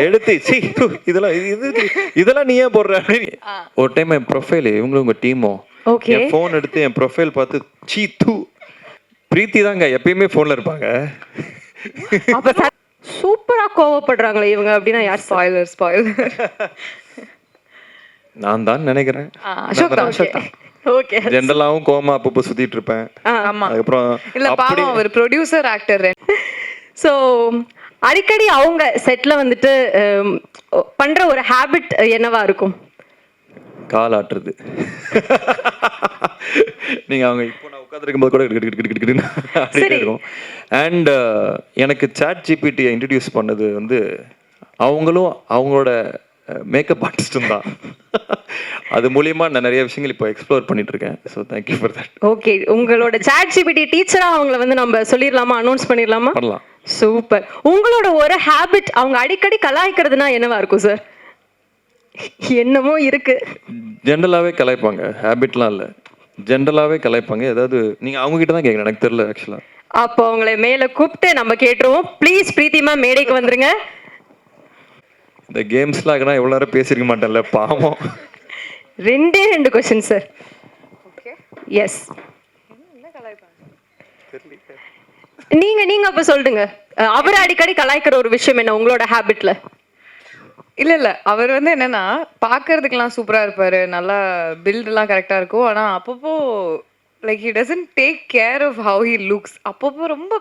எடுத்து சி இதெல்லாம் நீ ஏன் போடுற? ஒரு டைம் என் ப்ரொஃபைல் இவங்களும் உங்க டீமோ என் போன் எடுத்து என் ப்ரொஃபைல் பார்த்து சீ தூ பிரீத்தி தாங்க எப்பயுமே போன்ல இருப்பாங்க. சூப்பரா கோவப்படுறாங்களே இவங்க அப்படின்னா யார்? ஸ்பாயிலர் நான் தான் நினைக்கிறேன். ஓகே ஜெனரலாவும் கோமா அப்பப்போ சுத்திட்டு இருப்பேன். ஆமா அதுக்கப்புறம் இல்ல பாவம் அவர் ப்ரொடியூசர் ஆக்டர். ஸோ அடிக்கடி அவங்க செட்ல வந்துட்டு பண்ற ஒரு ஹேபிட் என்னவா இருக்கும்? கால் ஆட்டுறது. நீங்க அவங்க இப்போ நான் உட்காந்துருக்கும் போது கூட இருக்கும். அண்ட் எனக்கு சாட் ஜிபிடியை இன்ட்ரடியூஸ் பண்ணது வந்து அவங்களும் அவங்களோட மேக்கப் ஆர்டிஸ்டும் தான். அது மூலியமா நான் நிறைய விஷயங்கள் இப்போ எக்ஸ்ப்ளோர் பண்ணிட்டு இருக்கேன். So thank you for that. Okay, உங்களோட சாட் ஜிபிடி டீச்சரா அவங்கள வந்து நம்ம சொல்லிடலாமா, அனௌன்ஸ் பண்ணிடலாமா? பண்ணலாம். சூப்பர். உங்களோட ஒரு ஹேபிட் அவங்க அடிக்கடி கலாய்க்கிறதுனா என்னவா இருக்கும் சார்? என்னமோ இருக்கு. ஜென்ரலாவே கலாய்ப்பாங்க, ஹேபிட்லாம் இல்லை, ஜென்ரலாவே கலாய்ப்பாங்க. ஏதாவது நீங்க அவங்க கிட்ட தான் கேட்கணும், எனக்கு தெரியல ஆக்சுவலா. அப்போ அவங்களை மேல கூப்பிட்டு நம்ம கேட்டுருவோம். ப்ளீஸ் பிரீத்திமா மேடைக்கு வந்துருங்க. இந்த கேம்ஸ்லாம் ஆகினா எவ்வளோ நேரம் பேசிருக்க மாட்டேன்ல, பாவம். 2 கொஸ்டின் சார். எஸ், நீங்க அப்ப சொல்லுங்க. அவர் அடிக்கடி கலாய்க்கிற ஒரு விஷயம் என்ன உங்களோட ஹேபிட்ல? இல்ல அவர் வந்து என்னன்னா பாக்குறதுக்கெல்லாம் சூப்பரா இருப்பாரு, நல்லா பில்ட் எல்லாம் கரெக்டா இருக்கும். ஆனா அப்பப்போ like he doesn't take care of how he looks. அப்பப்போ ரொம்ப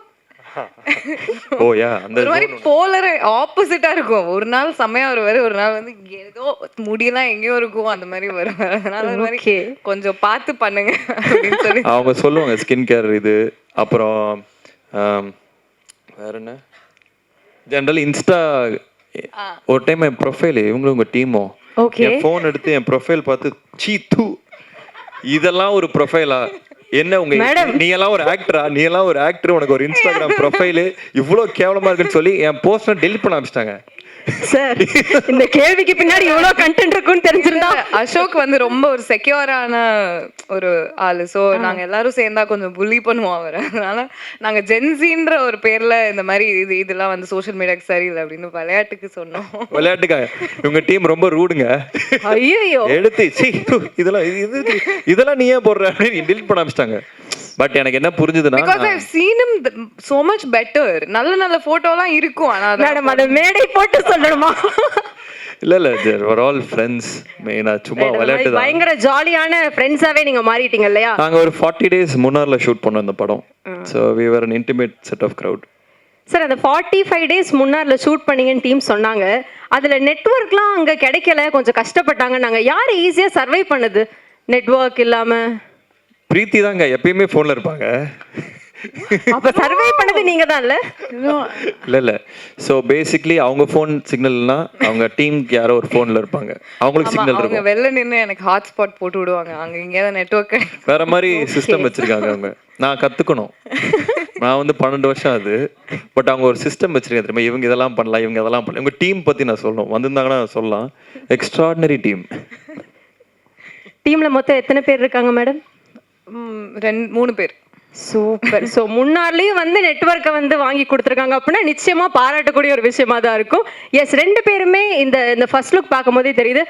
ஒரு மாதிரி போலர் ஆப்போசிட்டா இருக்கும். ஒரு நாள் செம்மையா வருவாரு, ஒரு நாள் வந்து ஏதோ முடியெல்லாம் எங்கேயோ இருக்கும், அந்த மாதிரி வருவாரு. அதனால ஒரு மாதிரி கொஞ்சம் பார்த்து பண்ணுங்க அப்படின்னு சொல்லி அவங்க சொல்லுவாங்க. ஸ்கின் கேர் இது, அப்புறம் வேற என்ன, ஜெனரல் இன்ஸ்டா. ஒரு டைம் என் ப்ரொஃபைல் இவங்களும் உங்க டீமோ என் போன் எடுத்து என் ப்ரொஃபைல் பார்த்து சீ தூ இதெல்லாம் ஒரு ப்ரொஃபைலா? என்ன உங்க நீ எல்லாம் ஒரு ஆக்டரா? நீ எல்லாம் ஒரு ஆக்டர், உனக்கு ஒரு இன்ஸ்டாகிராம் ப்ரொஃபைல் இவ்வளவு கேவலமா இருக்குன்னு சொல்லி என் போஸ்ட் டெலிட் பண்ண ஆரம்பிச்சிட்டாங்க. சார், இந்த கேள்விக்கு பின்னாடி எவ்வளவு கண்டென்ட் இருக்குன்னு தெரிஞ்சிருந்தா. அசோக் வந்து ரொம்ப ஒரு செக்யூரான ஒரு ஆளு. சோ நாங்க எல்லாரும் சேர்ந்தா கொஞ்சம் புள்ளி பண்ணுவோம் அவரை. அதனால நாங்க ஜென்சின்ற ஒரு பேர்ல இந்த மாதிரி இதெல்லாம் வந்து சோஷியல் மீடியாக்கு சரியில்லை அப்படின்னு விளையாட்டுக்கு சொன்னோம். விளையாட்டுக்காக உங்க டீம் ரொம்ப ரூடுங்க. ஐயோ, எடுத்து இதெல்லாம் நீ ஏன் போடுற டெலிட் பண்ண ஆரம்பிச்சிட்டாங்க. பட் எனக்கு என்ன புரிஞ்சதுன்னா, because I've seen him so much better. நல்ல போட்டோலாம் இருக்கும். ஆனா மேடம் அத மேடை போட்டு சொல்லணுமா? இல்ல they were all friends. மெயினா சும்மா விளையாட்டு தான். பயங்கர ஜாலியான ஃப்ரெண்ட்ஸாவே நீங்க மாறிட்டீங்க இல்லையா? நாங்க ஒரு 40 days முன்னார்ல ஷூட் பண்ணோம் இந்த படம். So we were an intimate set of crowd. Sir, அந்த 45 days முன்னார்ல ஷூட் பண்ணீங்கன்னு டீம் சொன்னாங்க. அதுல நெட்வொர்க்லாம் அங்க கிடைக்கல, கொஞ்சம் கஷ்டப்பட்டாங்க. நாங்க யாரு ஈஸியா சர்வை பண்ணுது நெட்வொர்க் இல்லாம? பிரீத்தி தாங்க எப்பயுமே போன்ல இருப்பாங்க. அப்ப சர்வே பண்ணது நீங்க தான் இல்ல? இல்ல சோ பேசிக்கலி அவங்க போன் சிக்னல்னா அவங்க டீமுக்கு யாரோ ஒரு போன்ல இருப்பாங்க, அவங்களுக்கு சிக்னல் இருக்கும். அவங்க வெளில நின்னு எனக்கு ஹாட்ஸ்பாட் போட்டு விடுவாங்க. அங்க எங்கயாவது நெட்வொர்க் வேற மாதிரி சிஸ்டம் வச்சிருக்காங்க அவங்க. நான் கத்துக்கணும். நான் வந்து 12 வருஷம் ஆகுது. பட் அவங்க ஒரு சிஸ்டம் வச்சிருக்காங்க தெரியுமா, இவங்க இதெல்லாம் பண்ணலாம், இவங்க இதெல்லாம் பண்ணலாம். உங்க டீம் பத்தி நான் சொல்லணும், வந்திருந்தாங்கன்னா சொல்லலாம். Extraordinary team. டீம்ல மொத்தம் எத்தனை பேர் இருக்காங்க மேடம்? 3 பேர். சூப்பர். ஸோ முன்னாடிலேயும் வந்து நெட்வொர்க்கை வந்து வாங்கி கொடுத்துருக்காங்க அப்படின்னா நிச்சயமா பாராட்டக்கூடிய ஒரு விஷயமா தான் இருக்கும். எஸ், 2 பேருமே இந்த ஃபர்ஸ்ட் லுக் பார்க்கும் போதே தெரியுது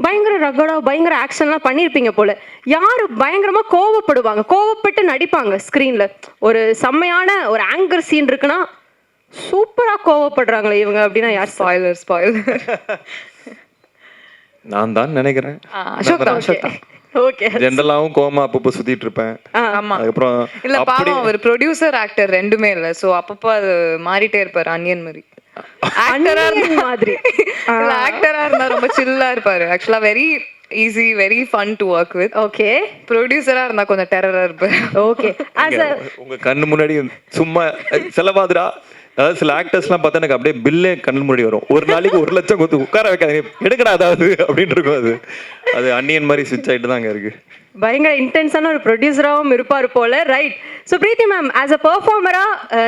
பயங்கர ரகடா பயங்கர ஆக்ஷன்லாம் பண்ணியிருப்பீங்க போல. யாரு பயங்கரமா கோவப்படுவாங்க, கோவப்பட்டு நடிப்பாங்க ஸ்க்ரீன்ல. ஒரு செம்மையான ஒரு ஆங்கர் சீன் இருக்குன்னா சூப்பரா கோவப்படுறாங்களே இவங்க அப்படின்னா யார்? ஸ்பாயிலர் நான் தான் நினைக்கிறேன். அசோக் தான். ஓகே, ஜெனரலாவும் கோமா அப்பப்போ சுத்திட்டு இருப்பேன். ஆமா, அதுக்கப்புறம் இல்ல பாவம் அவர் ப்ரொடியூசர் ஆக்டர் ரெண்டுமே இல்ல. சோ அப்பப்போ அது மாறிட்டே இருப்பாரு. அனியன் மாதிரி ஆக்டரா மாதிரி ஆக்டரா இருந்தா ரொம்ப சில்லா இருப்பாரு. ஆக்சுவலா very easy, very fun to work with. Okay, ப்ரொடியூசரா இருந்தா கொஞ்சம் டெரரா இருப்பாரு. ஓகே, உங்க கண்ணு முன்னாடி சும்மா செலவாதுரா. அதாவது சில ஆக்டர்ஸ்லாம் பார்த்தா எனக்கு அப்படியே பில்லே கண்ணு முன்னாடி வரும். ஒரு நாளைக்கு 1 லட்சம் கொடுத்து உட்கார வைக்காதீங்க, எடுக்கடா அதாவது அப்படின்னு இருக்கும். அது அன்னியன் மாதிரி ஸ்விட்ச் ஆயிட்டு தாங்க இருக்கு. பயங்கர இன்டென்ஸான ஒரு ப்ரொடியூசராகவும் இருப்பார் போல. Right. So Preethi ma'am, as a பெர்ஃபார்மரா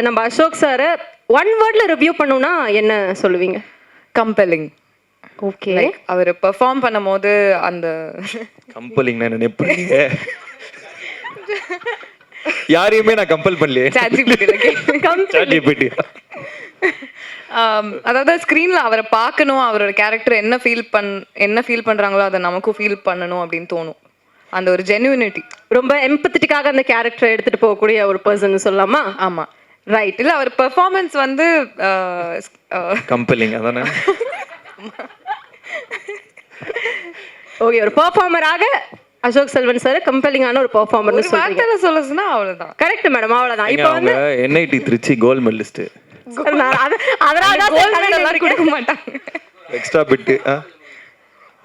நம்ம அசோக் சாரை 1 வேர்ட்ல ரிவ்யூ பண்ணணும்னா என்ன சொல்லுவீங்க? கம்பெல்லிங். ஓகே, அவர் பெர்ஃபார்ம் பண்ணும்போது அந்த கம்பெல்லிங்னா என்ன நினைப்பீங்க? யாரையுமே நான் கம்பல் பண்ணலையே. அதாவது ஸ்க்ரீன்ல அவரை பார்க்கணும், அவரோட கேரக்டர் என்ன ஃபீல் பண்றாங்களோ அதை நமக்கும் ஃபீல் பண்ணணும் அப்படின்னு தோணும். அந்த ஒரு ஜென்யூனிட்டி, ரொம்ப எம்பத்தட்டிக்காக அந்த கேரக்டரை எடுத்துட்டு போகக்கூடிய ஒரு பர்சன் சொல்லலாமா? ஆமா ரைட். இல்ல அவர் பெர்ஃபார்மன்ஸ் வந்து கம்பெலிங் அதானே. ஓகே, ஒரு பெர்ஃபார்மராக அசோக் செல்வன் சார் கம்பெலிங்கான ஒரு பெர்ஃபார்மர்னு ஒரு சொல்றீங்க. வார்த்தையில சொல்லணும்னா அவ்வளவுதான். கரெக்ட் மேடம், அவ்வளவுதான். இப்போ இப்போ அவங்க வந்து என்ஐடி திருச்சி கோல்ட் மெடலிஸ்ட். அதனால தான் கோல்ட் மெடல் கொடுக்க மாட்டாங்க. எக்ஸ்ட்ரா பிட்டு.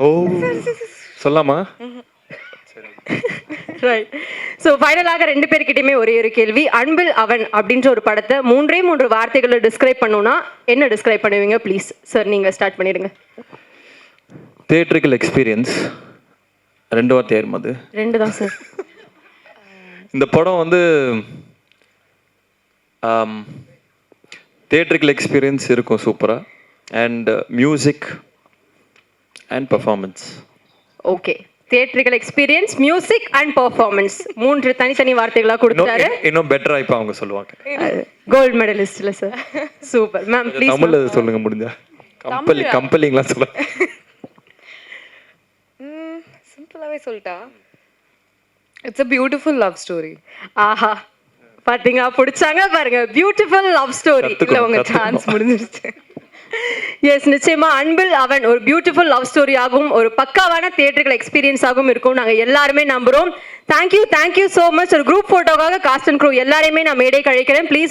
ஓ சொல்லாமா? ரைட். ஸோ ஃபைனலாக ரெண்டு பேர்கிட்டயுமே ஒரே ஒரு கேள்வி. அன்பில் அவன் அப்படின்ற ஒரு படத்தை 3 வார்த்தைகளை டிஸ்கிரைப் பண்ணணும்னா என்ன டிஸ்கிரைப் பண்ணுவீங்க? ப்ளீஸ் சார், நீங்க ஸ்டார்ட் பண்ணிடுங்க. Theatrical experience. 2 வார்த்தை ஏறுமது. 2 தான் சார். இந்த படம் வந்து தியேட்ரிக்கல் எக்ஸ்பீரியன்ஸ் இருக்கும் சூப்பராக. And music and performance. Okay, theatrical experience, music and performance 3 தனித்தனி வார்த்தைகளா கொடுத்தாரு. இன்னும் பெட்டரா இப்போ அவங்க சொல்லுவாங்க. கோல்ட் மெடலிஸ்ட்ல சார். சூப்பர் மேம், ப்ளீஸ் தமிழ்ல சொல்லுங்க முடிஞ்சா. கம்பெலிங்லாம் சொல்ல. சிம்பிளாவே சொல்லிட்டா, it's a beautiful love story. ஆஹா, பாத்தீங்க, பிடிச்சாங்க பாருங்க. Beautiful love story. இல்ல உங்க சான்ஸ் முடிஞ்சிருச்சு. எஸ், நிச்சயமா அன்பில் அவன் ஒரு பியூட்டிஃபுல் லவ் ஸ்டோரி ஆகும், ஒரு பக்காவான தியேட்டர்கள் எக்ஸ்பீரியன்ஸ் ஆகும் இருக்கும். நாங்க எல்லாருமே நம்புறோம். Thank you so much. ஒரு குரூப் போட்டோக்காக காஸ்ட் அண்ட் க்ரூ எல்லாரையுமே நான் மேடை கழிக்கிறேன். ப்ளீஸ்